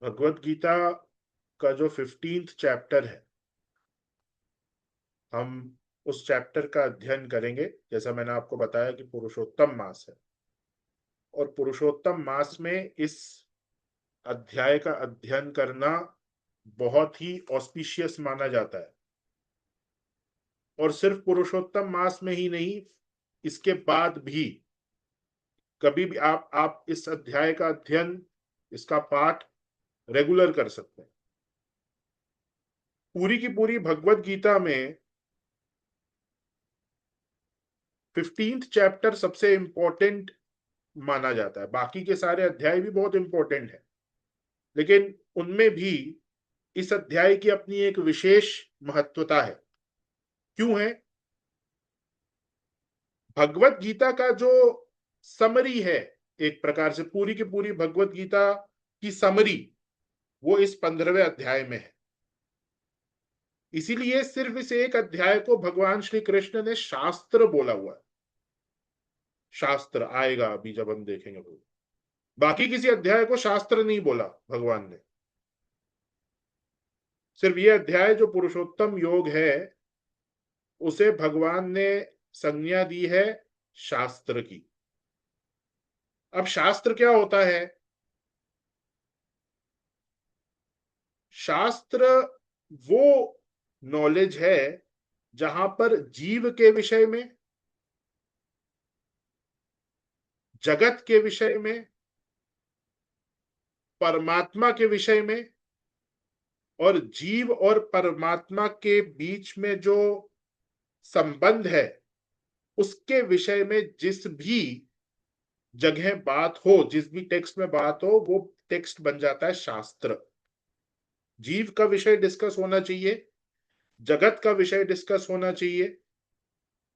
भगवत गीता का जो 15th chapter है, हम उस चैप्टर का अध्ययन करेंगे। जैसा मैंने आपको बताया कि पुरुषोत्तम मास है, और पुरुषोत्तम मास में इस अध्याय का अध्ययन करना बहुत ही ऑस्पिशियस माना जाता है। और सिर्फ पुरुषोत्तम मास में ही नहीं, इसके बाद भी कभी भी आप इस अध्याय का अध्ययन, इसका पाठ रेगुलर कर सकते हैं। पूरी की पूरी भगवत गीता में 15th चैप्टर सबसे इंपॉर्टेंट माना जाता है। बाकी के सारे अध्याय भी बहुत इंपॉर्टेंट है, लेकिन उनमें भी इस अध्याय की अपनी एक विशेष महत्वता है। क्यों है? भगवत गीता का जो समरी है, एक प्रकार से पूरी की पूरी भगवत गीता की समरी, वो इस 15वें अध्याय में है। इसीलिए सिर्फ इस एक अध्याय को भगवान श्री कृष्ण ने शास्त्र बोला हुआ है। शास्त्र आएगा अभी जब हम देखेंगे, बाकी किसी अध्याय को शास्त्र नहीं बोला भगवान ने। सिर्फ ये अध्याय जो पुरुषोत्तम योग है, उसे भगवान ने संज्ञा दी है शास्त्र की। अब शास्त्र क्या होता है? शास्त्र वो नॉलेज है जहां पर जीव के विषय में, जगत के विषय में, परमात्मा के विषय में, और जीव और परमात्मा के बीच में जो संबंध है, उसके विषय में जिस भी जगह बात हो, जिस भी टेक्स्ट में बात हो, वो टेक्स्ट बन जाता है शास्त्र। जीव का विषय डिस्कस होना चाहिए, जगत का विषय डिस्कस होना चाहिए,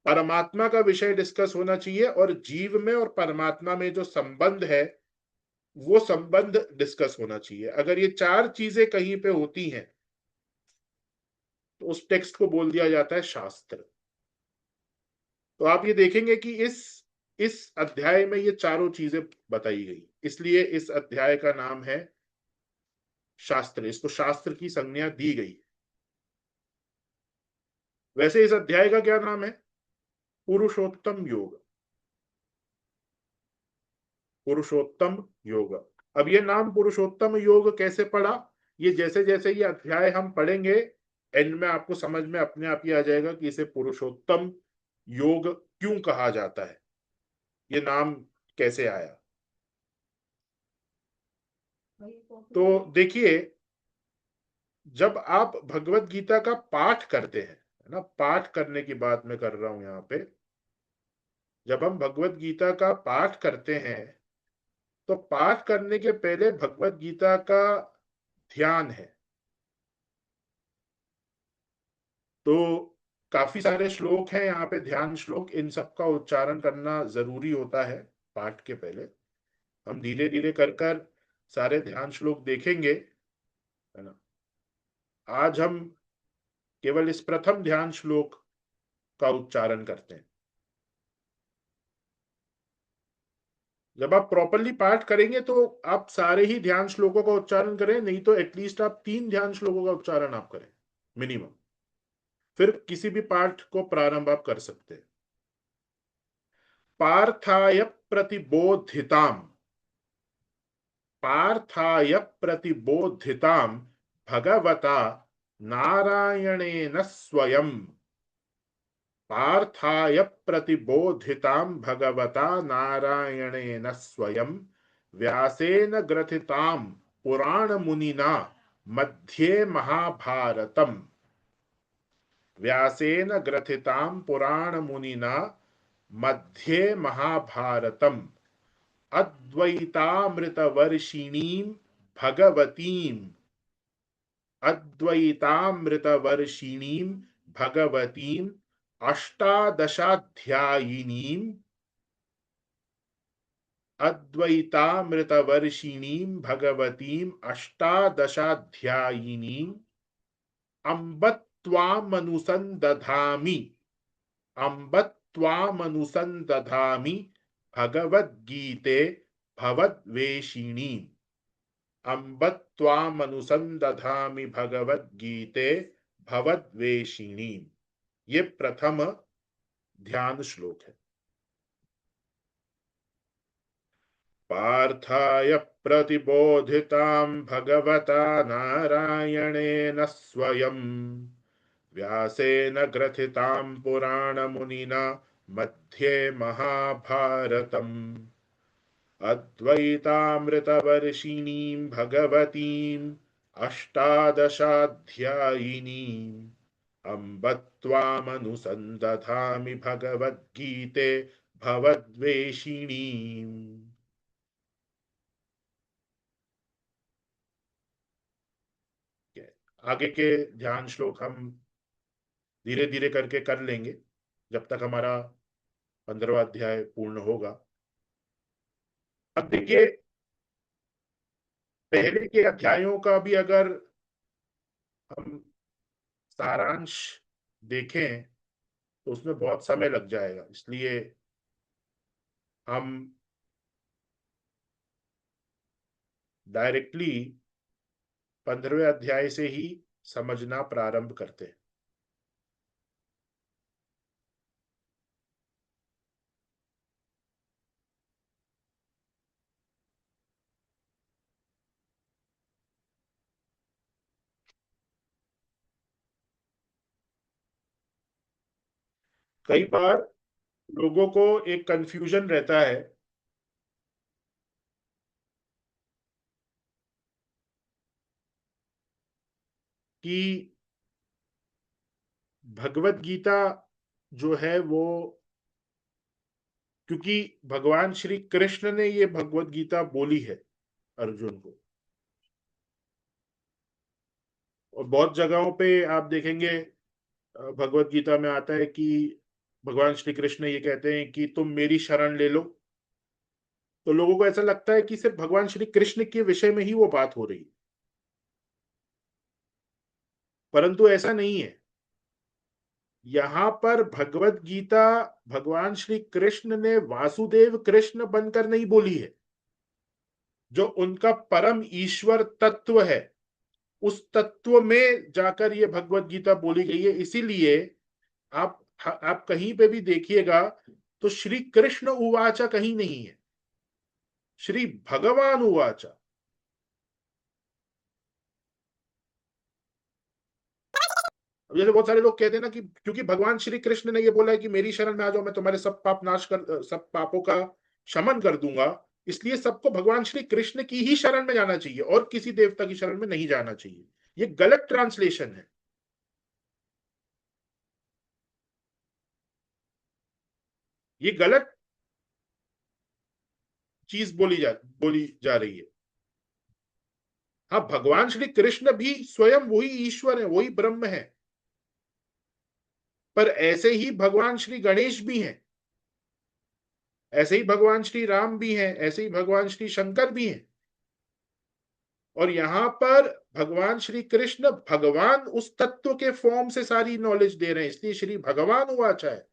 परमात्मा का विषय डिस्कस होना चाहिए, और जीव में और परमात्मा में जो संबंध है, वो संबंध डिस्कस होना चाहिए। अगर ये चार चीजें कहीं पे होती हैं, तो उस टेक्स्ट को बोल दिया जाता है शास्त्र। तो आप ये देखेंगे कि इस अध्याय में ये चारों चीजें बताई गई, इसलिए इस अध्याय का नाम है शास्त्र। इसको शास्त्र की संज्ञा दी गई। वैसे इस अध्याय का क्या नाम है? पुरुषोत्तम योग। पुरुषोत्तम योग। अब ये नाम पुरुषोत्तम योग कैसे पड़ा? ये जैसे जैसे ये अध्याय हम पढ़ेंगे, एंड में आपको समझ में अपने आप ही आ जाएगा कि इसे पुरुषोत्तम योग क्यों कहा जाता है, ये नाम कैसे आया। तो देखिए, जब आप भगवत गीता का पाठ करते हैं, है ना, पाठ करने की बात मैं कर रहा हूं यहां पे, जब हम भगवत गीता का पाठ करते हैं, तो पाठ करने के पहले भगवत गीता का ध्यान है। तो काफी सारे श्लोक हैं यहाँ पे, ध्यान श्लोक, इन सबका उच्चारण करना जरूरी होता है पाठ के पहले। हम धीरे धीरे कर कर सारे ध्यान श्लोक देखेंगे, है ना। आज हम केवल इस प्रथम ध्यान श्लोक का उच्चारण करते हैं। जब आप प्रॉपरली पाठ करेंगे तो आप सारे ही ध्यान श्लोकों का उच्चारण करें, नहीं तो एटलीस्ट आप 3 ध्यान श्लोकों का उच्चारण आप करें मिनिमम, फिर किसी भी पाठ को प्रारंभ आप कर सकते हैं। पार्थाय प्रतिबोधिताम, पार्थाय प्रतिबोधितां भगवता नारायणेन स्वयं, पार्थाय प्रतिबोधितां भगवता नारायणेन स्वयं, व्यासेन ग्रथितां पुराण मुनिना मध्ये महाभारतम, व्यासेन ग्रथितां पुराण मुनिना मध्ये महाभारतम, अद्वैतामृतवर्षिणीं भगवतीम्, अद्वैतामृतवर्षिणीं भगवतीम् अष्टादशाध्यायिनीम्, अद्वैतामृतवर्षिणीं भगवतीम् अष्टादशाध्यायिनीम् अम्ब त्वामनुसन्दधामि, अम्ब त्वामनुसन्दधामि भगवद्गीते भवद्वेषिणीम्। अम्ब त्वामनुसंदधामि भगवद्गीते भवद्वेषिणी। ये प्रथम ध्यान श्लोक है। पार्थाय प्रतिबोधितां भगवता नारायणेन स्वयं व्यासेन ग्रथितां पुराणमुनिना मध्ये महाभारतम् अद्वैतामृतवर्षिणीं भगवतीम् अष्टादशाध्यायिनीम् अम्ब त्वामनुसन्दधामि भगवद्गीते भवद्वेषिणीम्। आगे के ध्यान श्लोक हम धीरे धीरे करके कर लेंगे जब तक हमारा 15वां अध्याय पूर्ण होगा। अब देखिए, पहले के अध्यायों का भी अगर हम सारांश देखें तो उसमें बहुत समय लग जाएगा, इसलिए हम डायरेक्टली 15वें अध्याय से ही समझना प्रारंभ करते हैं। कई बार लोगों को एक कंफ्यूजन रहता है कि भगवत गीता जो है वो, क्योंकि भगवान श्री कृष्ण ने ये भगवत गीता बोली है अर्जुन को, और बहुत जगहों पे आप देखेंगे भगवत गीता में आता है कि भगवान श्री कृष्ण ये कहते हैं कि तुम मेरी शरण ले लो। तो लोगों को ऐसा लगता है कि सिर्फ भगवान श्री कृष्ण के विषय में ही वो बात हो रही है, परंतु ऐसा नहीं है। यहां पर भगवत गीता भगवान श्री कृष्ण ने वासुदेव कृष्ण बनकर नहीं बोली है। जो उनका परम ईश्वर तत्व है, उस तत्व में जाकर ये भगवत गीता बोली गई है। इसीलिए आप कहीं पे भी देखिएगा तो श्री कृष्ण उवाचा कहीं नहीं है, श्री भगवान उवाचा। जैसे बहुत सारे लोग कहते हैं ना कि क्योंकि भगवान श्री कृष्ण ने ये बोला है कि मेरी शरण में आ जाओ, मैं तुम्हारे सब पाप नाश कर, सब पापों का शमन कर दूंगा, इसलिए सबको भगवान श्री कृष्ण की ही शरण में जाना चाहिए और किसी देवता की शरण में नहीं जाना चाहिए। ये गलत ट्रांसलेशन है। ये गलत चीज बोली जा रही है। हाँ, भगवान श्री कृष्ण भी स्वयं वही ईश्वर है, वही ब्रह्म है, पर ऐसे ही भगवान श्री गणेश भी हैं, ऐसे ही भगवान श्री राम भी हैं, ऐसे ही भगवान श्री शंकर भी हैं। और यहां पर भगवान श्री कृष्ण भगवान उस तत्व के फॉर्म से सारी नॉलेज दे रहे हैं, इसलिए श्री भगवान उवाचा है।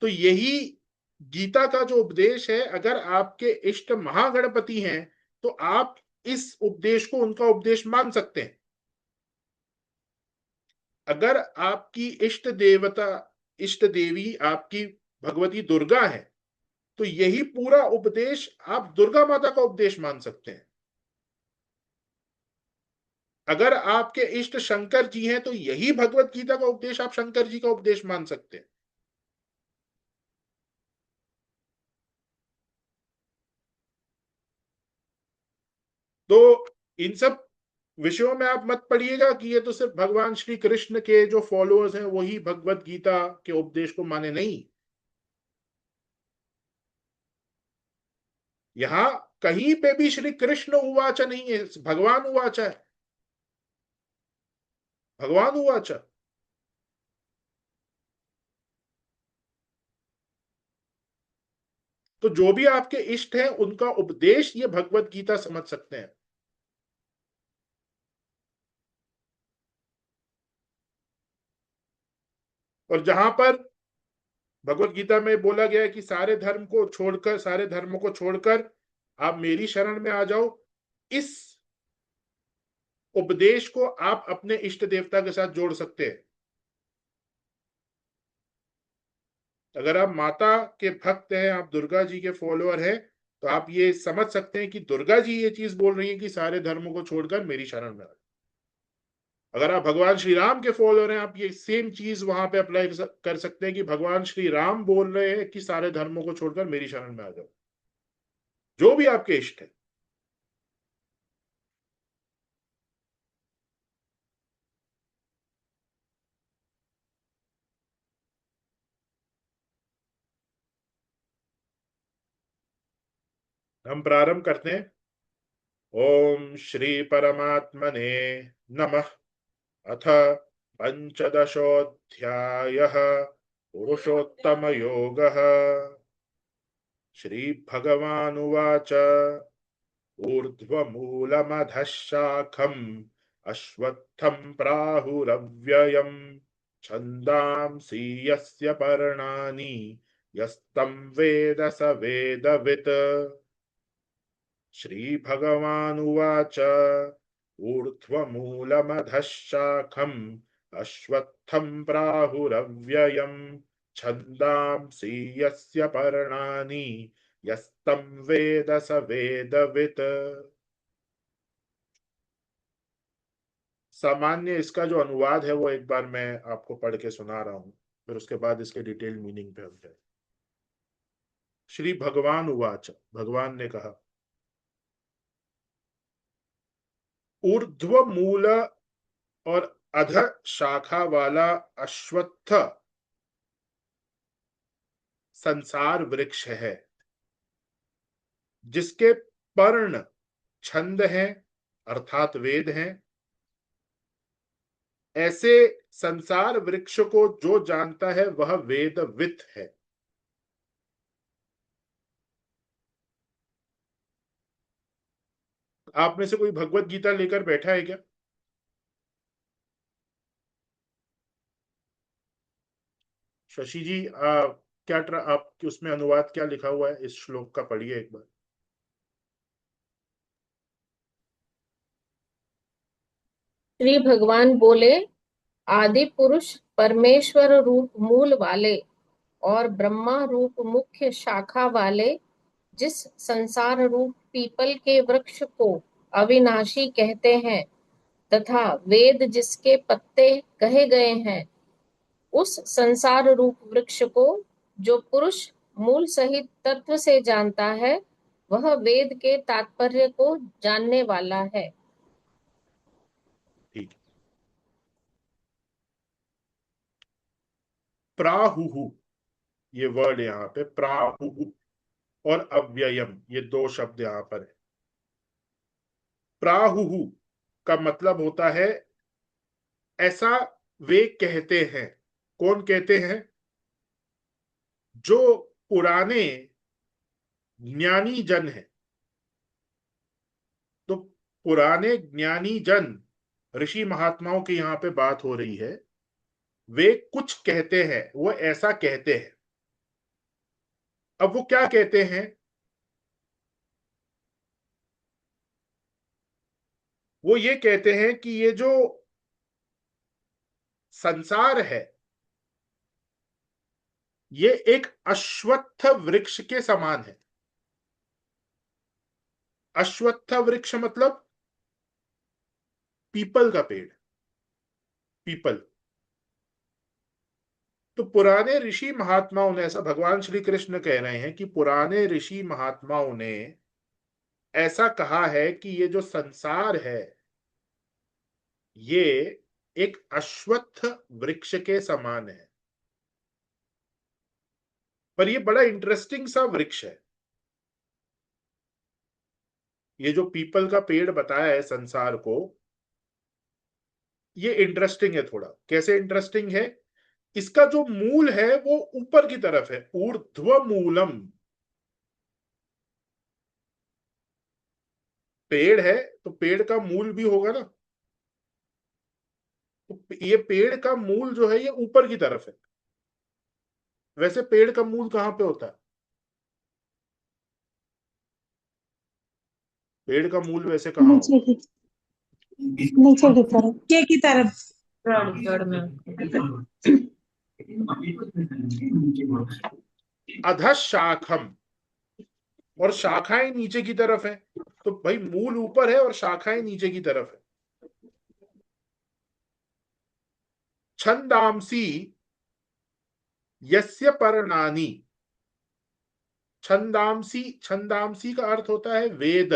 तो यही गीता का जो उपदेश है, अगर आपके इष्ट महागणपति हैं तो आप इस उपदेश को उनका उपदेश मान सकते हैं। अगर आपकी इष्ट देवता, इष्ट देवी आपकी भगवती दुर्गा है तो यही पूरा उपदेश आप दुर्गा माता का उपदेश मान सकते हैं। अगर आपके इष्ट शंकर जी हैं तो यही भगवत गीता का उपदेश आप शंकर जी का उपदेश मान सकते हैं। तो इन सब विषयों में आप मत पढ़िएगा कि ये तो सिर्फ भगवान श्री कृष्ण के जो फॉलोअर्स हैं वही भगवत गीता के उपदेश को माने, नहीं। यहां कहीं पे भी श्री कृष्ण उवाचा नहीं है, भगवान उवाचा है, भगवान उवाचा। तो जो भी आपके इष्ट हैं उनका उपदेश ये भगवत गीता समझ सकते हैं। और जहां पर भगवत गीता में बोला गया है कि सारे धर्मों को छोड़कर आप मेरी शरण में आ जाओ, इस उपदेश को आप अपने इष्ट देवता के साथ जोड़ सकते हैं। अगर आप माता के भक्त हैं, आप दुर्गा जी के फॉलोअर हैं, तो आप ये समझ सकते हैं कि दुर्गा जी ये चीज बोल रही है कि सारे धर्मों को छोड़कर मेरी शरण में आ जाओ। अगर आप भगवान श्री राम के फॉलोअर हैं, आप ये सेम चीज वहां पे अप्लाई कर सकते हैं कि भगवान श्री राम बोल रहे हैं कि सारे धर्मों को छोड़कर मेरी शरण में आ जाओ, जो भी आपके इष्ट है। हम प्रारंभ करते हैं। ओम श्री परमात्मने नमः। अथ पंचदशोऽध्यायः पुरुषोत्तमयोगः। श्रीभगवानुवाच ऊर्ध्वमूलमधः शाखम् अश्वत्थं प्राहुरव्ययम् छन्दांसि यस्य पर्णानि यस्तं वेद स वेदवित्। श्रीभगवानुवाच ऊर्ध्वमूलमधः शाखम् अश्वत्थं प्राहुरव्ययम् छन्दांसि यस्य पर्णानि यस्तं वेद स वेदवित्। सामान्य इसका जो अनुवाद है वो एक बार मैं आपको पढ़ के सुना रहा हूं, फिर उसके बाद इसके डिटेल मीनिंग पे हम जाए। श्री भगवान उवाच, भगवान ने कहा, ऊर्ध्व मूल और अध शाखा वाला अश्वत्थ संसार वृक्ष है, जिसके पर्ण छंद हैं अर्थात वेद हैं। ऐसे संसार वृक्ष को जो जानता है वह वेदवित् है। आप में से कोई भगवत गीता लेकर बैठा है क्या? शशि जी, क्या आप उसमें अनुवाद क्या लिखा हुआ है इस श्लोक का, पढ़िए एक बार। श्री भगवान बोले, आदि पुरुष परमेश्वर रूप मूल वाले और ब्रह्मा रूप मुख्य शाखा वाले जिस संसार रूप पीपल के वृक्ष को अविनाशी कहते हैं तथा वेद जिसके पत्ते कहे गए हैं, उस संसार रूप वृक्ष को जो पुरुष मूल सहित तत्व से जानता है, वह वेद के तात्पर्य को जानने वाला है। ठीक। प्राहुहु, ये वर्ड यहाँ पे प्राहुहु और अव्ययम, ये दो शब्द यहां पर है। प्राहुहु का मतलब होता है ऐसा वे कहते हैं। कौन कहते हैं? जो पुराने ज्ञानी जन है। तो पुराने ज्ञानी जन, ऋषि महात्माओं की यहां पे बात हो रही है। वे कुछ कहते हैं, वो ऐसा कहते हैं। अब वो क्या कहते हैं? वो ये कहते हैं कि ये जो संसार है, ये एक अश्वत्थ वृक्ष के समान है। अश्वत्थ वृक्ष मतलब पीपल का पेड़, पीपल। तो पुराने ऋषि महात्माओं ने, ऐसा भगवान श्री कृष्ण कह रहे हैं कि पुराने ऋषि महात्माओं ने ऐसा कहा है कि ये जो संसार है, ये एक अश्वत्थ वृक्ष के समान है। पर ये बड़ा इंटरेस्टिंग सा वृक्ष है। ये जो पीपल का पेड़ बताया है संसार को, ये इंटरेस्टिंग है थोड़ा। कैसे इंटरेस्टिंग है? इसका जो मूल है वो ऊपर की तरफ है, ऊर्ध्व मूलम। पेड़ है तो पेड़ का मूल भी होगा ना। तो ये पेड़ का मूल जो है ये ऊपर की तरफ है। वैसे पेड़ का मूल कहां पे होता है? पेड़ का मूल वैसे कहाँ नीचे होगा? की नीचे की तरफ। नीचे की तरफ। जड़ में। अधशाखम, और शाखाएं नीचे की तरफ है, तो भाई मूल ऊपर है और शाखाएं नीचे की तरफ है। छंदांसी यस्य पर्णानि, छंदांसी, छंदांसी का अर्थ होता है वेद,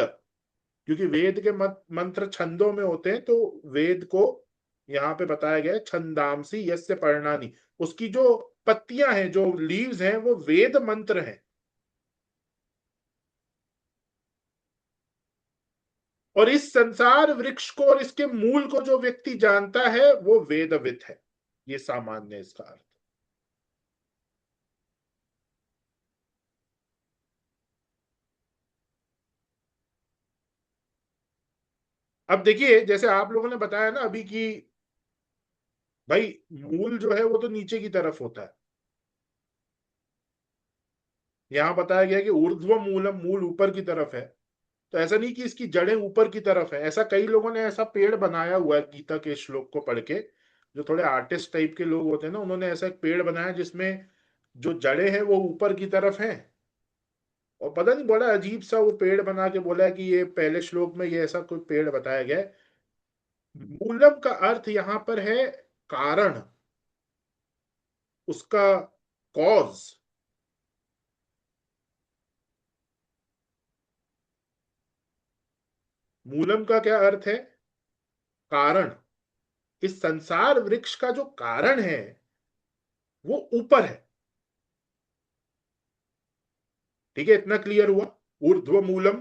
क्योंकि वेद के मंत्र छंदों में होते हैं, तो वेद को यहां पे बताया गया है छंदांसी यस्य पर्णानि, उसकी जो पत्तियां हैं, जो लीव्स हैं, वो वेद मंत्र हैं। और इस संसार वृक्ष को और इसके मूल को जो व्यक्ति जानता है वो वेदविद है। ये सामान्य इसका अर्थ। अब देखिए, जैसे आप लोगों ने बताया ना अभी कि भाई मूल जो है वो तो नीचे की तरफ होता है, यहां बताया गया कि ऊर्ध्व मूलम, मूल ऊपर की तरफ है। तो ऐसा नहीं कि इसकी जड़ें ऊपर की तरफ है, ऐसा कई लोगों ने ऐसा पेड़ बनाया हुआ है गीता के श्लोक को पढ़ के, जो थोड़े आर्टिस्ट टाइप के लोग होते हैं ना, उन्होंने ऐसा एक पेड़ बनाया जिसमें जो जड़ें हैं वो ऊपर की तरफ हैं। और पता नहीं, बड़ा अजीब सा वो पेड़ बना के बोला है कि ये पहले श्लोक में ये ऐसा कोई पेड़ बताया गया है। मूलम का अर्थ यहां पर है कारण, उसका कॉज। मूलम का क्या अर्थ है? कारण। इस संसार वृक्ष का जो कारण है वो ऊपर है। ठीक है, इतना क्लियर हुआ? ऊर्ध्व मूलम।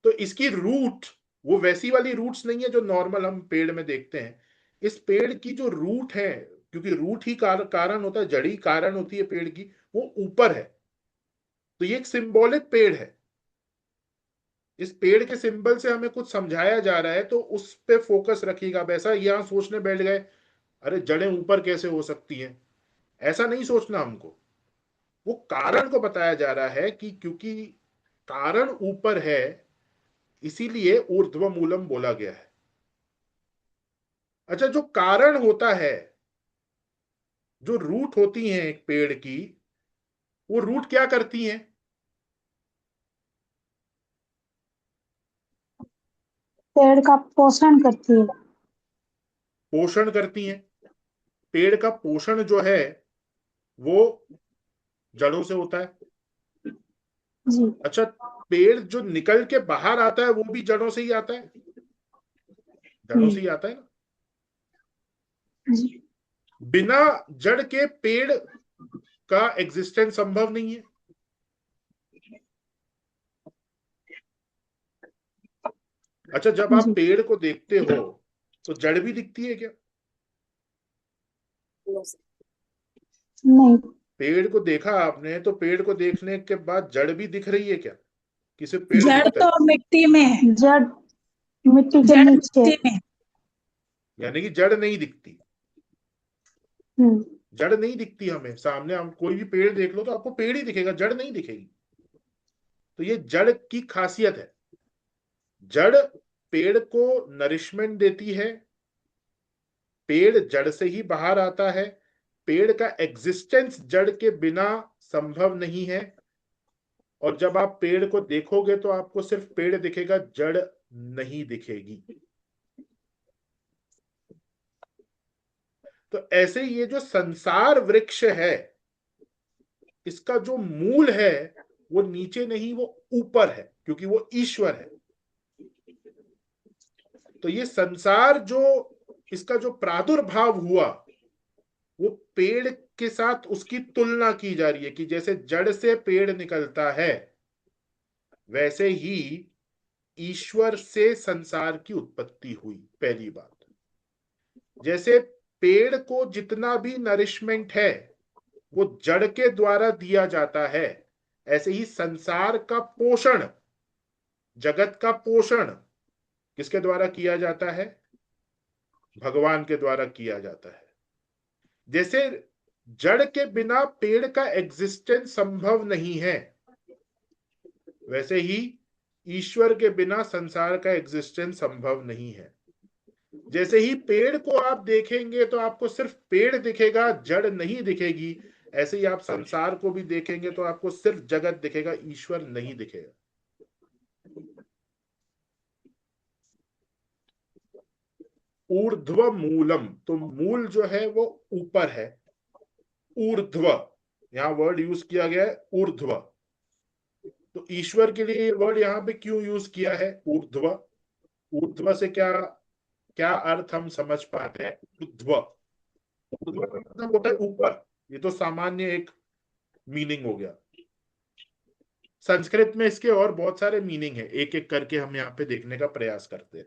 तो इसकी रूट वो वैसी वाली रूट्स नहीं है जो नॉर्मल हम पेड़ में देखते हैं। इस पेड़ की जो रूट है, क्योंकि रूट ही कारण होता है, जड़ी कारण होती है पेड़ की, वो ऊपर है। तो ये एक सिंबॉलिक पेड़ है। इस पेड़ के सिंबल से हमें कुछ समझाया जा रहा है, तो उस पे फोकस रखिएगा। वैसा यहां सोचने बैठ गए अरे जड़ें ऊपर कैसे हो सकती हैं, ऐसा नहीं सोचना हमको। वो कारण को बताया जा रहा है कि क्योंकि कारण ऊपर है, इसीलिए ऊर्ध्व मूलम बोला गया है। अच्छा, जो कारण होता है, जो रूट होती हैं एक पेड़ की, वो रूट क्या करती हैं? पेड़ का पोषण करती है। पोषण करती हैं। पेड़ का पोषण जो है वो जड़ों से होता है। जी अच्छा, पेड़ जो निकल के बाहर आता है वो भी जड़ों से ही आता है, जड़ों से ही आता है ना। जी बिना जड़ के पेड़ का एग्जिस्टेंस संभव नहीं है। अच्छा, जब आप जी पेड़ को देखते हो तो जड़ भी दिखती है क्या? नहीं। पेड़ को देखा आपने तो पेड़ को देखने के बाद जड़ भी दिख रही है क्या, कि सिर्फ पेड़ जड़ दिखता तो है? मिट्टी में है। जड़ मिट्टी के जड़ नीचे। मिट्टी में। यानी कि जड़ नहीं दिखती। हम्म। जड़ नहीं दिखती हमें सामने, हम कोई भी पेड़ देख लो तो आपको पेड़ ही दिखेगा, जड़ नहीं दिखेगी। तो ये जड़ की खासियत है। जड़ पेड़ को नरिशमेंट देती है, पेड़ जड़ से ही बाहर आता है। पेड़ का एग्जिस्टेंस जड़ के बिना संभव नहीं है। और जब आप पेड़ को देखोगे तो आपको सिर्फ पेड़ दिखेगा, जड़ नहीं दिखेगी। तो ऐसे ये जो संसार वृक्ष है, इसका जो मूल है वो नीचे नहीं, वो ऊपर है, क्योंकि वो ईश्वर है। तो ये संसार जो, इसका जो प्रादुर्भाव हुआ, वो पेड़ के साथ उसकी तुलना की जा रही है कि जैसे जड़ से पेड़ निकलता है, वैसे ही ईश्वर से संसार की उत्पत्ति हुई। पहली बात, जैसे पेड़ को जितना भी नरिशमेंट है वो जड़ के द्वारा दिया जाता है, ऐसे ही संसार का पोषण, जगत का पोषण किसके द्वारा किया जाता है? भगवान के द्वारा किया जाता है। जैसे जड़ के बिना पेड़ का एग्जिस्टेंस संभव नहीं है, वैसे ही ईश्वर के बिना संसार का एग्जिस्टेंस संभव नहीं है। जैसे ही पेड़ को आप देखेंगे तो आपको सिर्फ पेड़ दिखेगा, जड़ नहीं दिखेगी, ऐसे ही आप संसार को भी देखेंगे तो आपको सिर्फ जगत दिखेगा, ईश्वर नहीं दिखेगा। ऊर्ध्व मूलम, तो मूल जो है वो ऊपर है। ऊर्ध्व, यहां वर्ड यूज किया गया है ऊर्ध्व। तो ईश्वर के लिए वर्ड यहां पे क्यों यूज किया है ऊर्ध्व? ऊर्ध्व से क्या क्या अर्थ हम समझ पाते हैं? ऊर्ध्व, ऊर्ध्व का मतलब होता है ऊपर। ये तो सामान्य एक मीनिंग हो गया। संस्कृत में इसके और बहुत सारे मीनिंग है, एक एक करके हम यहाँ पे देखने का प्रयास करते हैं।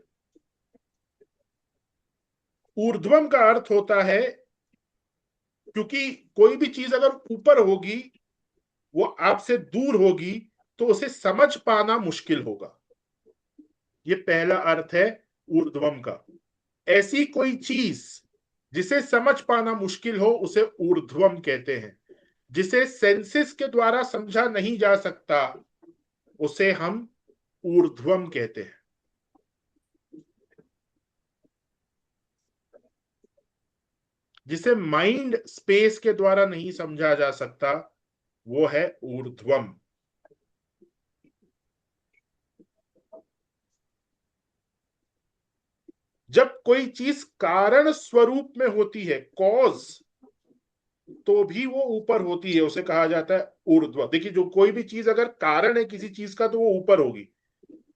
ऊर्ध्वम का अर्थ होता है, क्योंकि कोई भी चीज अगर ऊपर होगी, वो आपसे दूर होगी, तो उसे समझ पाना मुश्किल होगा। ये पहला अर्थ है ऊर्ध्वम का। ऐसी कोई चीज जिसे समझ पाना मुश्किल हो उसे ऊर्ध्वम कहते हैं। जिसे सेंसेस के द्वारा समझा नहीं जा सकता उसे हम ऊर्ध्वम कहते हैं। जिसे माइंड स्पेस के द्वारा नहीं समझा जा सकता वो है ऊर्ध्वम। जब कोई चीज कारण स्वरूप में होती है, कॉज, तो भी वो ऊपर होती है, उसे कहा जाता है ऊर्ध्व। देखिए, जो कोई भी चीज अगर कारण है किसी चीज का तो वो ऊपर होगी,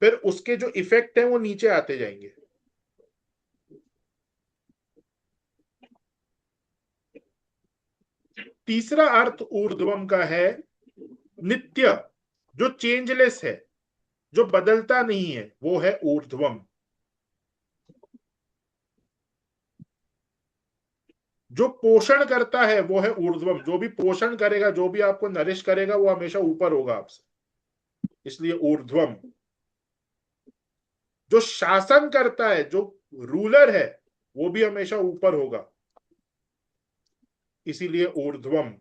फिर उसके जो इफेक्ट है वो नीचे आते जाएंगे। तीसरा अर्थ ऊर्ध्वम का है नित्य, जो चेंजलेस है, जो बदलता नहीं है, वो है ऊर्ध्वम। जो पोषण करता है वो है ऊर्ध्वम। जो भी पोषण करेगा, जो भी आपको नरिश करेगा, वो हमेशा ऊपर होगा आपसे, इसलिए ऊर्ध्वम। जो शासन करता है, जो रूलर है, वो भी हमेशा ऊपर होगा, इसीलिए ऊर्ध्वम।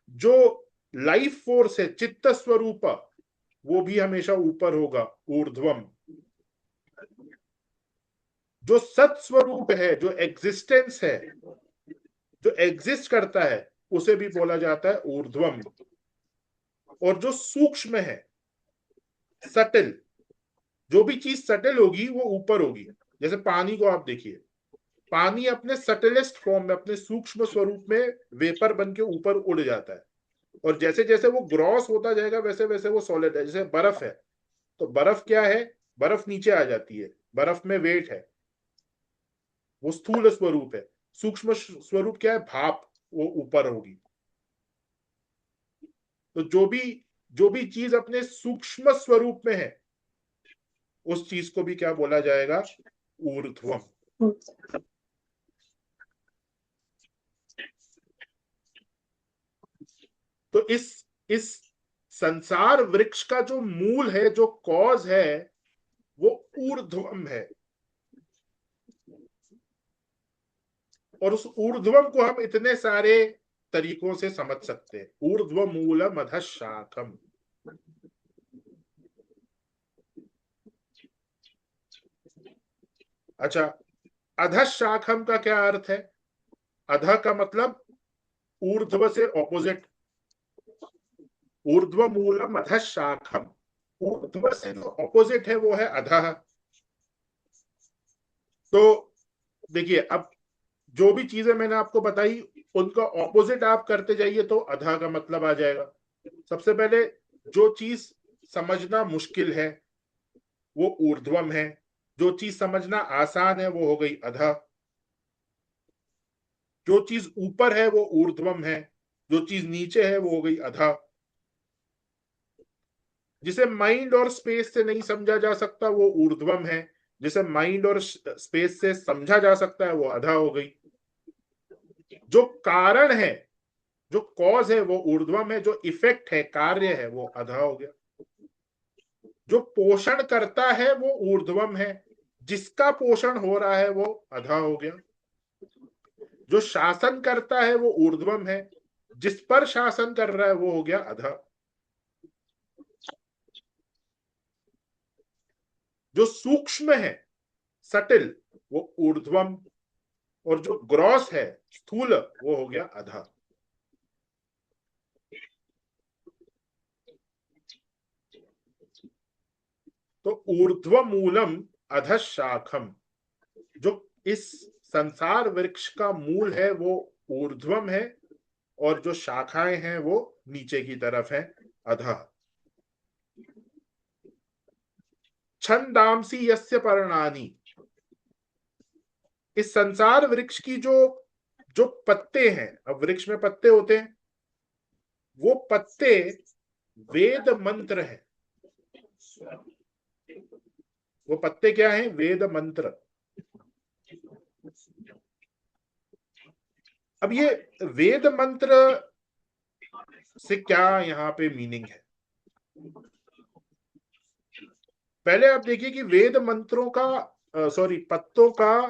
जो लाइफ फोर्स है, चित्त स्वरूप, वो भी हमेशा ऊपर होगा, ऊर्ध्वम। जो सत्स्वरूप है, जो एग्जिस्टेंस है, जो एग्जिस्ट करता है, उसे भी बोला जाता है ऊर्ध्वम। और जो सूक्ष्म है, सटल, जो भी चीज सटल होगी वो ऊपर होगी। जैसे पानी को आप देखिए, पानी अपने सटलेस्ट फॉर्म में, अपने सूक्ष्म स्वरूप में वेपर बन के ऊपर उड़ जाता है, और जैसे जैसे वो ग्रॉस होता जाएगा वैसे वैसे वो सॉलिड है। जैसे बर्फ है, तो बर्फ क्या है? बर्फ नीचे आ जाती है, बर्फ में वेट है, वो स्थूल स्वरूप है। सूक्ष्म स्वरूप क्या है? भाप, वो ऊपर होगी। तो जो भी चीज अपने सूक्ष्म स्वरूप में है, उस चीज को भी क्या बोला जाएगा? ऊर्ध्वम। तो इस संसार वृक्ष का जो मूल है, जो कॉज है, वो ऊर्ध्वम है। और उस ऊर्ध्वम को हम इतने सारे तरीकों से समझ सकते हैं। ऊर्ध्व मूलम अधः शाखम। अच्छा, अधः शाखम का क्या अर्थ है? अधः का मतलब ऊर्ध्व से ऑपोजिट। ऊर्ध्व मूलम अधः शाखम, ऊर्ध्व से जो ऑपोजिट है वो है अधः। तो देखिए, अब जो भी चीजें मैंने आपको बताई उनका ऑपोजिट आप करते जाइए तो अधः का मतलब आ जाएगा। सबसे पहले, जो चीज समझना मुश्किल है वो ऊर्ध्वम है। जो चीज समझना आसान है वो हो गई अधः। जो चीज ऊपर है वो ऊर्ध्वम है, जो चीज नीचे है वो हो गई अधः। जिसे माइंड और स्पेस से नहीं समझा जा सकता वो ऊर्ध्वम है, जिसे माइंड और स्पेस से समझा जा सकता है वो अधः हो गई। जो कारण है, जो कॉज है वो ऊर्ध्वम है, जो इफेक्ट है, कार्य है, वो अधः हो गया। जो पोषण करता है वो ऊर्ध्वम है, जिसका पोषण हो रहा है वो अधः हो गया। जो शासन करता है वो ऊर्ध्वम है, जिस पर शासन कर रहा है वो हो गया अध। जो सूक्ष्म है, सटिल, वो ऊर्ध्वम, और जो ग्रॉस है, स्थूल, वो हो गया अध। तो ऊर्ध्वमूलम अधशाखम, जो इस संसार वृक्ष का मूल है वो ऊर्ध्वम है, और जो शाखाएं हैं वो नीचे की तरफ है, अधः। छंदांसी यस्य पर्णानि, इस संसार वृक्ष की जो जो पत्ते हैं, अब वृक्ष में पत्ते होते हैं, वो पत्ते वेद मंत्र है। वो पत्ते क्या हैं? वेद मंत्र। अब ये वेद मंत्र से क्या यहाँ पे मीनिंग है? पहले आप देखिए कि वेद मंत्रों का सॉरी पत्तों का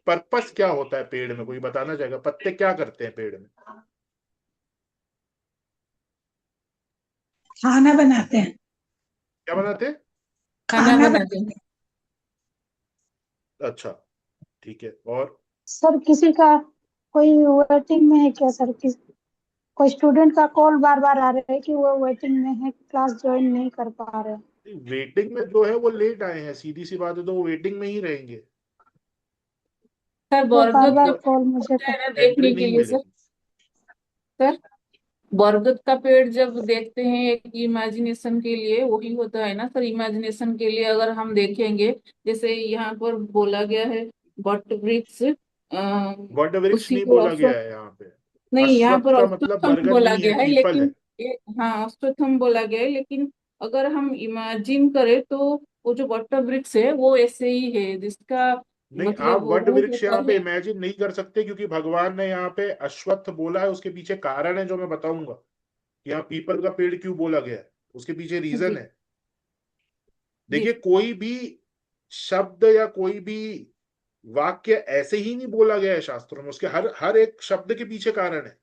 पर्पस क्या होता है पेड़ में, कोई बताना चाहेगा? पत्ते क्या करते हैं पेड़ में? खाना बनाते हैं। क्या बनाते हैं? खाना बनाते हैं। अच्छा, ठीक है। और सर किसी का कोई वेटिंग में है क्या सर? कोई स्टूडेंट का कॉल बार बार आ रहा है कि वो वेटिंग में है, क्लास ज्वाइन नहीं कर पा रहे। वेटिंग में जो है वो लेट आए हैं, सीधी सी बात है, तो वो वेटिंग में ही रहेंगे, सर वो बार बरगद बार का कॉल मुझे होता है ना एंट्री देखने के नहीं लिए सर। मिलेगी। सर बरगद का पेड़ जब देखते हैं एक इमेजिनेशन के लिए, वही होता है ना सर, इमेजिनेशन के लिए अगर हम देखेंगे, जैसे यहाँ पर बोला गया है वट वृक्ष, वट वृक्ष उसी नहीं को बोला गया अश्वत्थ, है यहाँ पे। नहीं यहाँ पर अश्वत्थ मतलब अश्वत्थम बरगद बोला नहीं है, गया है, पीपल है। लेकिन हाँ अश्वत्थम बोला गया है, लेकिन अगर हम इमेजिन करें तो वो जो वट वृक्ष है वो ऐसे ही है, जिसका नहीं, मतलब आप वट वो वृक्ष होता यहाँ पे है। इमेजिन नहीं कर सकते, क्योंकि भगवान ने यहाँ पे अश्वत्थ बोला है, उसके पीछे कारण है जो मैं बताऊंगा। यहाँ पीपल का पेड़ क्यों बोला गया है, उसके पीछे रीजन जी है। जी देखिए, कोई भी शब्द या कोई भी वाक्य ऐसे ही नहीं बोला गया है शास्त्रों में, उसके हर हर एक शब्द के पीछे कारण है।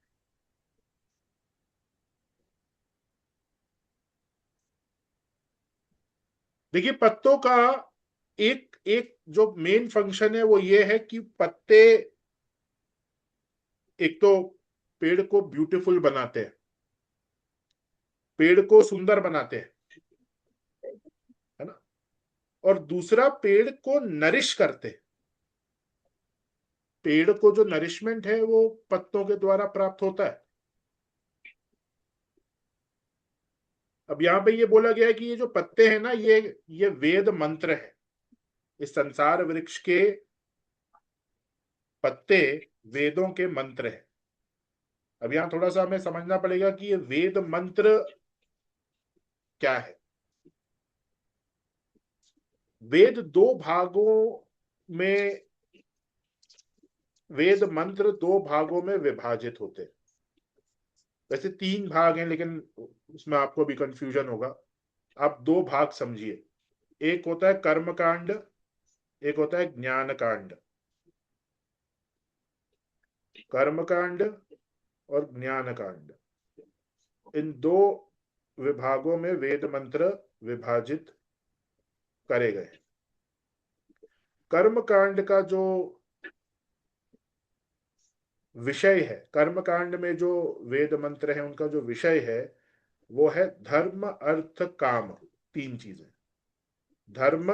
देखिए, पत्तों का एक एक जो मेन फंक्शन है वो ये है कि पत्ते एक तो पेड़ को ब्यूटीफुल बनाते हैं, पेड़ को सुंदर बनाते हैं, है ना, और दूसरा पेड़ को नरिश करते हैं। पेड़ को जो नरिशमेंट है वो पत्तों के द्वारा प्राप्त होता है। अब यहाँ पे ये बोला गया है कि ये जो पत्ते हैं ना, ये वेद मंत्र है। इस संसार वृक्ष के पत्ते वेदों के मंत्र है। अब यहाँ थोड़ा सा हमें समझना पड़ेगा कि ये वेद मंत्र क्या है। वेद दो भागों में, वेद मंत्र दो भागों में विभाजित होते हैं। वैसे तीन भाग हैं, लेकिन उसमें आपको भी कंफ्यूजन होगा। आप दो भाग समझिए, एक होता है कर्म कांड, एक होता है ज्ञान कांड। कर्म कांड और ज्ञान कांड, इन दो विभागों में वेद मंत्र विभाजित करे गए। कर्म कांड का जो विषय है, कर्म कांड में जो वेद मंत्र है उनका जो विषय है वो है धर्म अर्थ काम। तीन चीजें, धर्म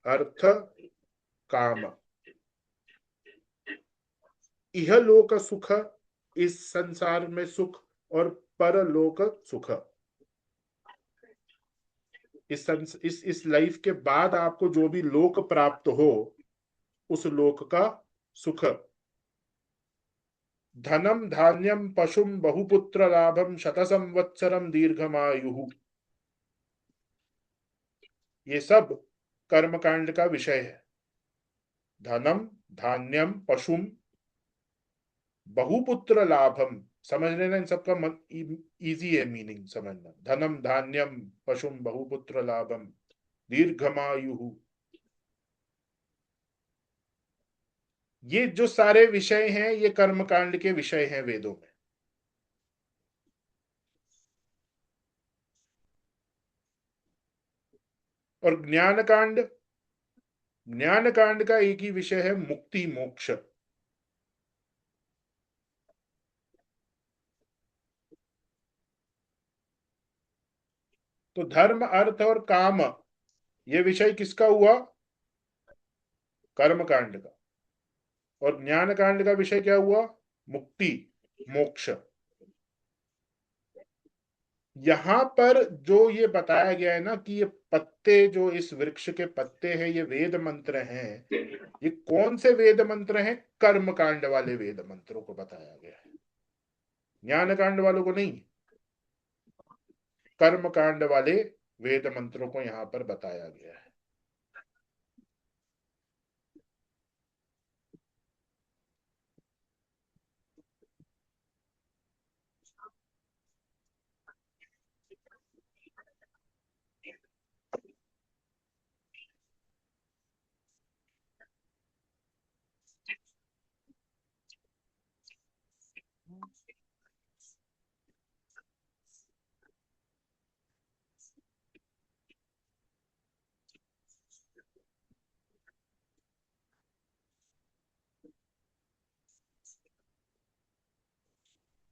अर्थ काम। इहलोक सुख, इस संसार में सुख, और परलोक सुख, इस लाइफ के बाद आपको जो भी लोक प्राप्त हो, उस लोक का सुख। धनम धान्यम पशुम बहुपुत्र लाभम शत संवत्सरम दीर्घमायु, ये सब कर्मकांड का विषय है। धनम धान्यम पशुम बहुपुत्र लाभम, समझ लेना, इन सबका इजी है मीनिंग समझना। धनम धान्यम पशुम बहुपुत्र लाभम दीर्घमायु, ये जो सारे विषय हैं ये कर्मकांड के विषय हैं वेदों में। और ज्ञान कांड का एक ही विषय है, मुक्ति मोक्ष। तो धर्म अर्थ और काम, ये विषय किसका हुआ? कर्म कांड का। और ज्ञान कांड का विषय क्या हुआ? मुक्ति मोक्ष। यहां पर जो ये बताया गया है ना कि ये पत्ते, जो इस वृक्ष के पत्ते हैं, ये वेद मंत्र हैं। ये कौन से वेद मंत्र हैं? कर्म कांड वाले वेद मंत्रों को बताया गया है, ज्ञान कांड वालों को नहीं। कर्म कांड वाले वेद मंत्रों को यहां पर बताया गया है।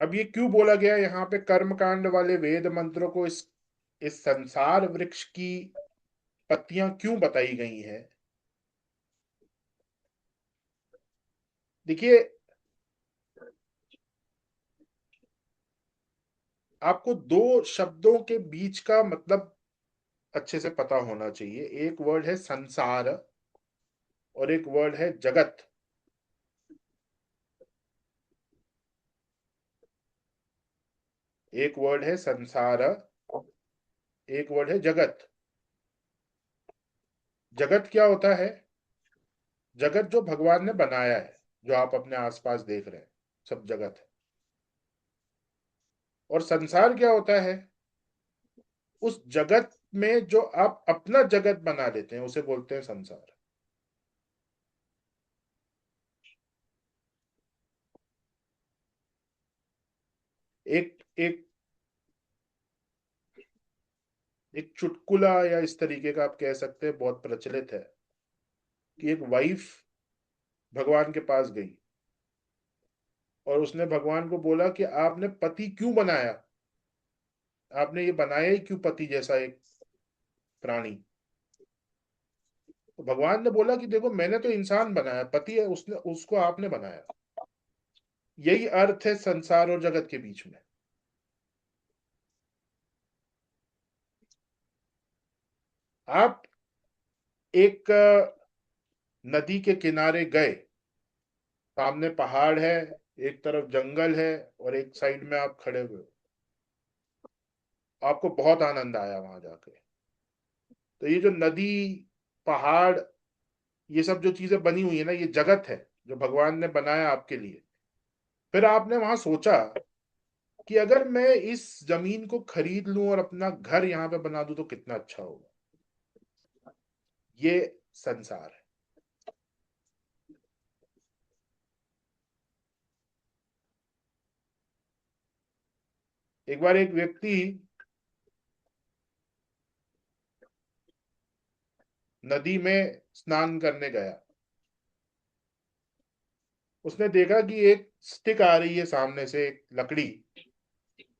अब ये क्यों बोला गया यहाँ पे कर्म कांड वाले वेद मंत्रों को? इस संसार वृक्ष की पत्तियां क्यों बताई गई हैं? देखिए, आपको दो शब्दों के बीच का मतलब अच्छे से पता होना चाहिए। एक वर्ड है संसार और एक वर्ड है जगत। एक वर्ड है संसार, एक वर्ड है जगत। जगत क्या होता है? जगत जो भगवान ने बनाया है, जो आप अपने आसपास देख रहे हैं, सब जगत है। और संसार क्या होता है? उस जगत में जो आप अपना जगत बना लेते हैं, उसे बोलते हैं संसार। एक एक एक चुटकुला या इस तरीके का आप कह सकते हैं, बहुत प्रचलित है कि एक वाइफ भगवान के पास गई और उसने भगवान को बोला कि आपने पति क्यों बनाया? आपने ये बनाया ही क्यों, पति जैसा एक प्राणी? तो भगवान ने बोला कि देखो, मैंने तो इंसान बनाया, पति है उसने, उसको आपने बनाया। यही अर्थ है संसार और जगत के बीच में। आप एक नदी के किनारे गए, सामने पहाड़ है, एक तरफ जंगल है और एक साइड में आप खड़े हुए हो। आपको बहुत आनंद आया वहां जाके। तो ये जो नदी, पहाड़, ये सब जो चीजें बनी हुई है ना, ये जगत है जो भगवान ने बनाया आपके लिए। फिर आपने वहां सोचा कि अगर मैं इस जमीन को खरीद लूं और अपना घर यहाँ पे बना दूं तो कितना अच्छा होगा। ये संसार है। एक बार एक व्यक्ति नदी में स्नान करने गया। उसने देखा कि एक स्टिक आ रही है सामने से, एक लकड़ी,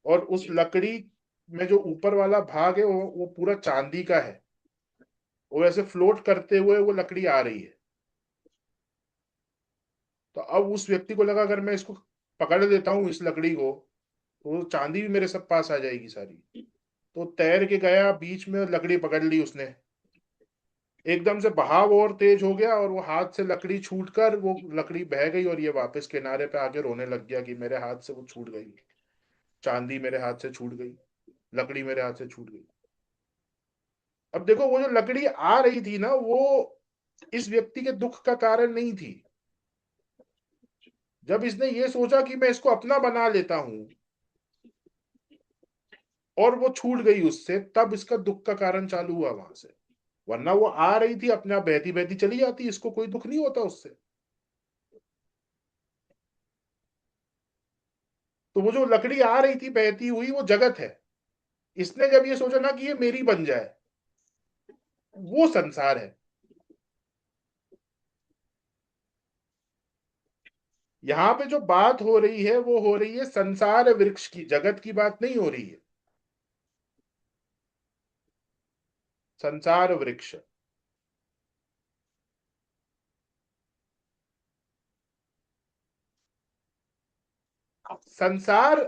और उस लकड़ी में जो ऊपर वाला भाग है वो पूरा चांदी का है। वो ऐसे फ्लोट करते हुए वो लकड़ी आ रही है। तो अब उस व्यक्ति को लगा, अगर मैं इसको पकड़ लेता हूँ इस लकड़ी को, तो वो चांदी भी मेरे सब पास आ जाएगी सारी। तो तैर के गया, बीच में लकड़ी पकड़ ली उसने। एकदम से बहाव और तेज हो गया और वो हाथ से लकड़ी छूट कर वो लकड़ी बह गई और ये वापस किनारे पे आके रोने लग गया कि मेरे हाथ से वो छूट गई, चांदी मेरे हाथ से छूट गई, लकड़ी मेरे हाथ से छूट गई। अब देखो, वो जो लकड़ी आ रही थी ना, वो इस व्यक्ति के दुख का कारण नहीं थी। जब इसने ये सोचा कि मैं इसको अपना बना लेता हूं और वो छूट गई उससे, तब इसका दुख का कारण चालू हुआ वहां से। वरना वो आ रही थी, अपने आप बहती बहती चली जाती, इसको कोई दुख नहीं होता उससे। तो वो जो लकड़ी आ रही थी बहती हुई, वो जगत है। इसने जब ये सोचा ना कि ये मेरी बन जाए, वो संसार है। यहां पे जो बात हो रही है वो हो रही है संसार वृक्ष की, जगत की बात नहीं हो रही है। संसार वृक्ष, संसार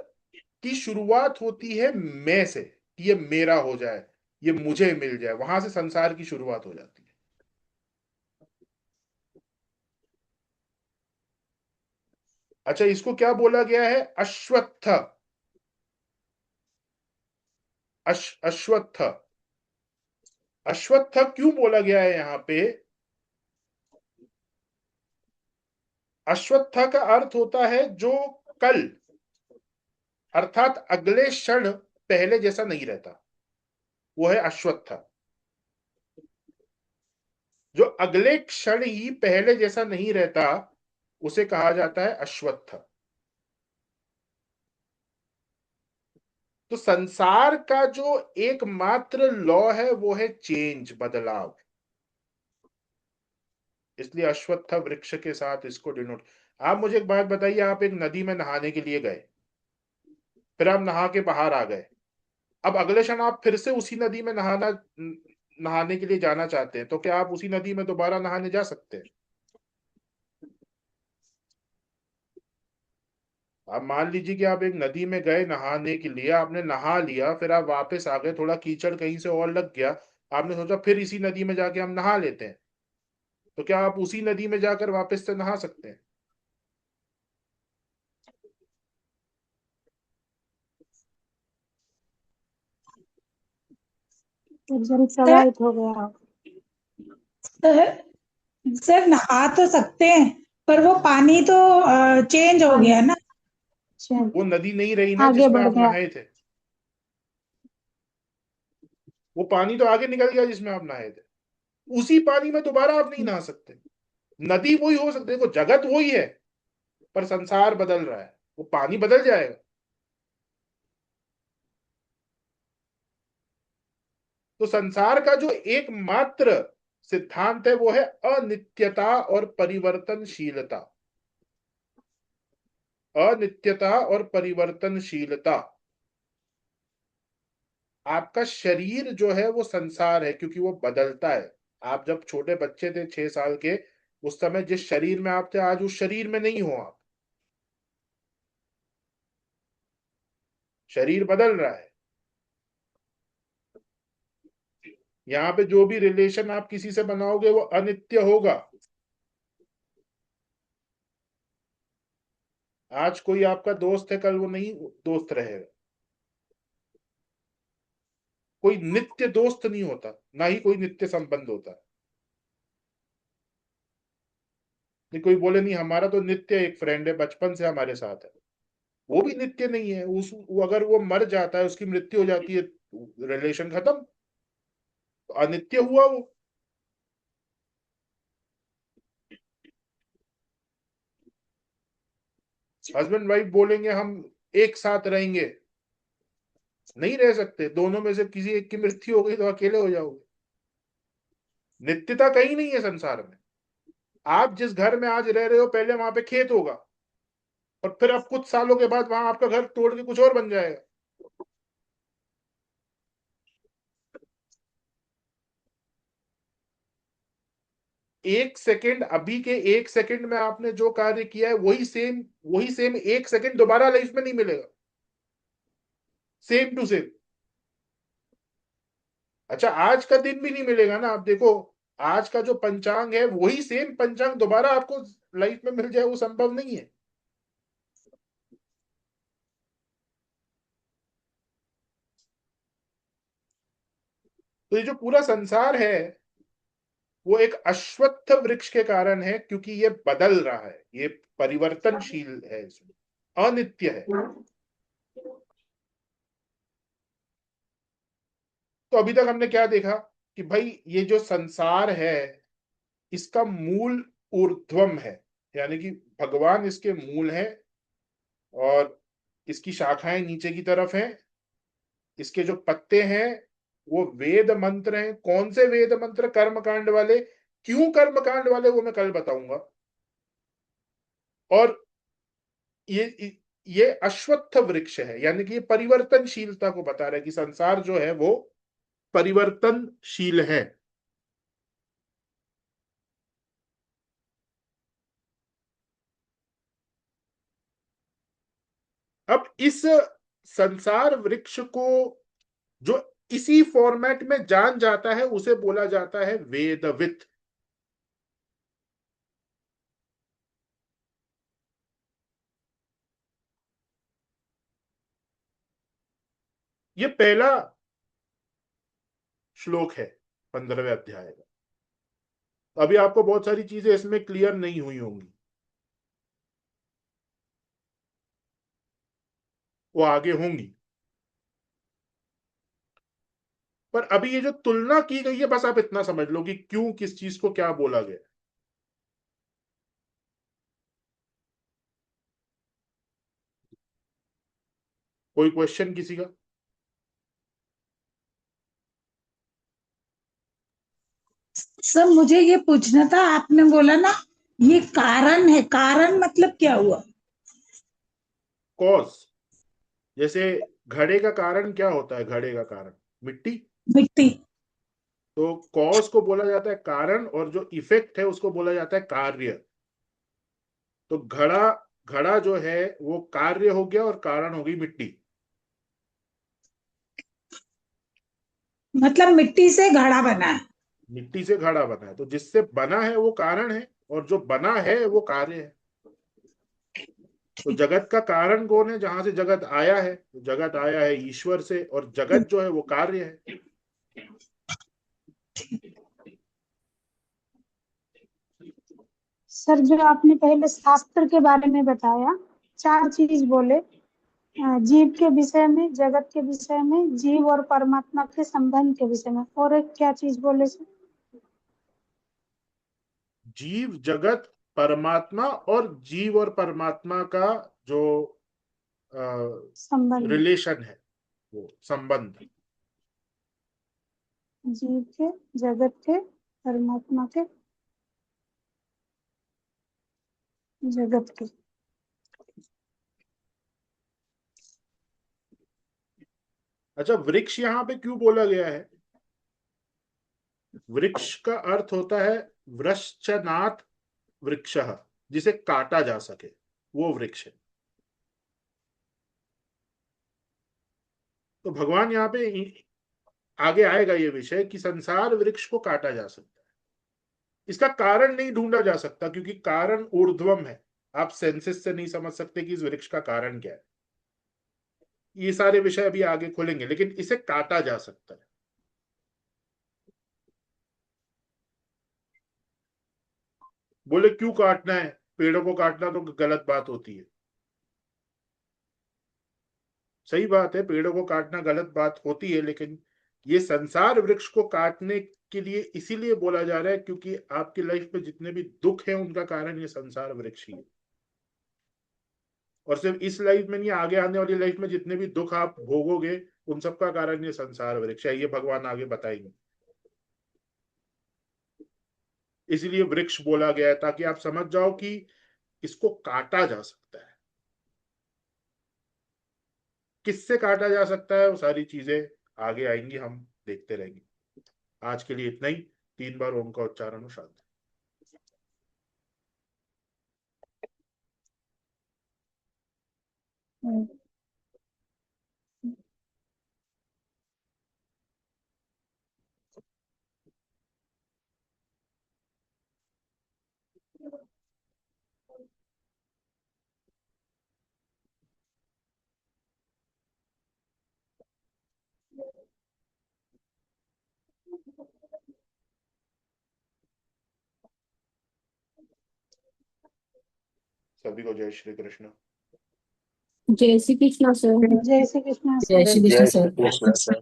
की शुरुआत होती है मैं से, कि ये मेरा हो जाए, ये मुझे मिल जाए, वहां से संसार की शुरुआत हो जाती है। अच्छा, इसको क्या बोला गया है? अश्वत्थ। अश्वत्थ, अश्वत्थ क्यों बोला गया है यहां पे? अश्वत्थ का अर्थ होता है जो कल, अर्थात अगले क्षण पहले जैसा नहीं रहता, वो है अश्वत्थ। जो अगले क्षण ही पहले जैसा नहीं रहता, उसे कहा जाता है अश्वत्थ। तो संसार का जो एकमात्र लॉ है वो है चेंज, बदलाव। इसलिए अश्वत्थ वृक्ष के साथ इसको डिनोट। आप मुझे एक बात बताइए, आप एक नदी में नहाने के लिए गए, फिर आप नहा के बाहर आ गए, अब अगले क्षण आप फिर से उसी नदी में नहाने के लिए जाना चाहते हैं, तो क्या आप उसी नदी में दोबारा नहाने जा सकते हैं? आप मान लीजिए कि आप एक नदी में गए नहाने के लिए, आपने नहा लिया, फिर आप वापस आ गए, थोड़ा कीचड़ कहीं से और लग गया, आपने सोचा फिर इसी नदी में जाके हम नहा लेते हैं, तो क्या आप उसी नदी में जाकर वापस से नहा सकते हैं? एकदम सर प्रभावित हो गया। सर सर नहा तो सकते हैं, पर वो पानी तो चेंज हो गया ना। अच्छा, वो नदी नहीं रही ना आगे जिसमें बढ़ आप गया। नहाए थे। वो पानी तो आगे निकल गया जिसमें आप नहाए थे। उसी पानी में दोबारा आप नहीं नहा सकते। नदी वही हो सकती है, देखो जगत वही है, पर संसार बदल रहा है, वो पानी बदल जाएगा। तो संसार का जो एकमात्र सिद्धांत है वो है अनित्यता और परिवर्तनशीलता। अनित्यता और परिवर्तनशीलता। आपका शरीर जो है वो संसार है, क्योंकि वो बदलता है। आप जब छोटे बच्चे थे 6 साल के, उस समय जिस शरीर में आप थे, आज उस शरीर में नहीं हो आप। शरीर बदल रहा है। यहाँ पे जो भी रिलेशन आप किसी से बनाओगे वो अनित्य होगा। आज कोई आपका दोस्त है, कल वो नहीं दोस्त रहेगा। कोई नित्य दोस्त नहीं होता, ना ही कोई नित्य संबंध होता। नहीं, कोई बोले नहीं हमारा तो नित्य एक फ्रेंड है, बचपन से हमारे साथ है, वो भी नित्य नहीं है। अगर वो मर जाता है, उसकी मृत्यु हो जाती है, रिलेशन खत्म, तो अनित्य हुआ वो। हस्बैंड वाइफ बोलेंगे हम एक साथ रहेंगे, नहीं रह सकते। दोनों में से किसी एक की मृत्यु हो गई तो अकेले हो जाओगे। नित्यता कहीं नहीं है संसार में। आप जिस घर में आज रह रहे हो, पहले वहां पे खेत होगा, और फिर अब कुछ सालों के बाद वहां आपका घर तोड़ के कुछ और बन जाएगा। एक सेकंड, अभी के एक सेकंड में आपने जो कार्य किया है, वही सेम एक सेकंड दोबारा लाइफ में नहीं मिलेगा, सेम टू सेम। अच्छा, आज का दिन भी नहीं मिलेगा ना। आप देखो, आज का जो पंचांग है, वही सेम पंचांग दोबारा आपको लाइफ में मिल जाए, वो संभव नहीं है। तो ये जो पूरा संसार है, वो एक अश्वत्थ वृक्ष के कारण है, क्योंकि ये बदल रहा है, ये परिवर्तनशील है, इसमें अनित्य है। तो अभी तक हमने क्या देखा कि भाई ये जो संसार है, इसका मूल ऊर्ध्वम है, यानी कि भगवान इसके मूल है, और इसकी शाखाएं नीचे की तरफ हैं। इसके जो पत्ते हैं वो वेद मंत्र हैं। कौन से वेद मंत्र? कर्मकांड वाले। क्यों कर्मकांड वाले, वो मैं कल बताऊंगा। और ये अश्वत्थ वृक्ष है, यानी कि ये परिवर्तनशीलता को बता रहा है कि संसार जो है वो परिवर्तनशील है। अब इस संसार वृक्ष को जो इसी फॉर्मेट में जान जाता है उसे बोला जाता है वेदवित। ये पहला श्लोक है 15वें अध्याय का। अभी आपको बहुत सारी चीजें इसमें क्लियर नहीं हुई होंगी, वो आगे होंगी। पर अभी ये जो तुलना की गई है, बस आप इतना समझ लो कि क्यों, किस चीज को क्या बोला गया। कोई क्वेश्चन किसी का? सर मुझे ये पूछना था, आपने बोला ना ये कारण है, कारण मतलब क्या हुआ? कॉज। जैसे घड़े का कारण क्या होता है? घड़े का कारण मिट्टी। मिट्टी। तो कॉज को बोला जाता है कारण, और जो इफेक्ट है उसको बोला जाता है कार्य। तो घड़ा, घड़ा जो है वो कार्य हो गया और कारण हो गई मिट्टी। मतलब मिट्टी से घड़ा बना है। मिट्टी से घड़ा बना है, तो जिससे बना है वो कारण है, और जो बना है वो कार्य है। तो जगत का कारण कौन है? जहां से जगत आया है, तो जगत आया है ईश्वर से, और जगत जो है वो कार्य है। सर जो आपने पहले शास्त्र के बारे में बताया, 4 चीज बोले, जीव के विषय में, जगत के विषय में, जीव और परमात्मा के संबंध के विषय में, और एक क्या चीज बोले सर? जीव, जगत, परमात्मा, और जीव और परमात्मा का जो संबंध। रिलेशन है, वो संबंध। जीव के, जगत के, परमात्मा के, जगत के। अच्छा, वृक्ष यहाँ पे क्यों बोला गया है? वृक्ष का अर्थ होता है वृक्षनाथ वृक्ष, जिसे काटा जा सके, वो वृक्ष है। तो भगवान यहाँ पे आगे आएगा ये विषय कि संसार वृक्ष को काटा जा सकता है। इसका कारण नहीं ढूंढा जा सकता, क्योंकि कारण ऊर्ध्वम है। आप सेंसेस से नहीं समझ सकते कि इस वृक्ष का कारण क्या है। ये सारे विषय अभी आगे खोलेंगे, लेकिन इसे काटा जा सकता है। बोले क्यों काटना है? पेड़ों को काटना तो गलत बात होती है। सही बात है, पेड़ों को काटना गलत बात होती है, लेकिन ये संसार वृक्ष को काटने के लिए इसीलिए बोला जा रहा है क्योंकि आपकी लाइफ में जितने भी दुख हैं उनका कारण ये संसार वृक्ष ही है। और सिर्फ इस लाइफ में नहीं, आगे आने वाली लाइफ में जितने भी दुख आप भोगोगे उन सबका कारण ये संसार वृक्ष है। ये भगवान आगे बताएंगे। इसलिए वृक्ष बोला गया है, ताकि आप समझ जाओ कि इसको काटा जा सकता है। किससे काटा जा सकता है, वो सारी चीजें आगे आएंगी, हम देखते रहेंगे। आज के लिए इतना ही। 3 बार ओम का उच्चारण हो। शांति। सभी को जय श्री कृष्ण। जय श्री कृष्ण सर। जय श्री कृष्ण जय सर। श्री कृष्ण सर।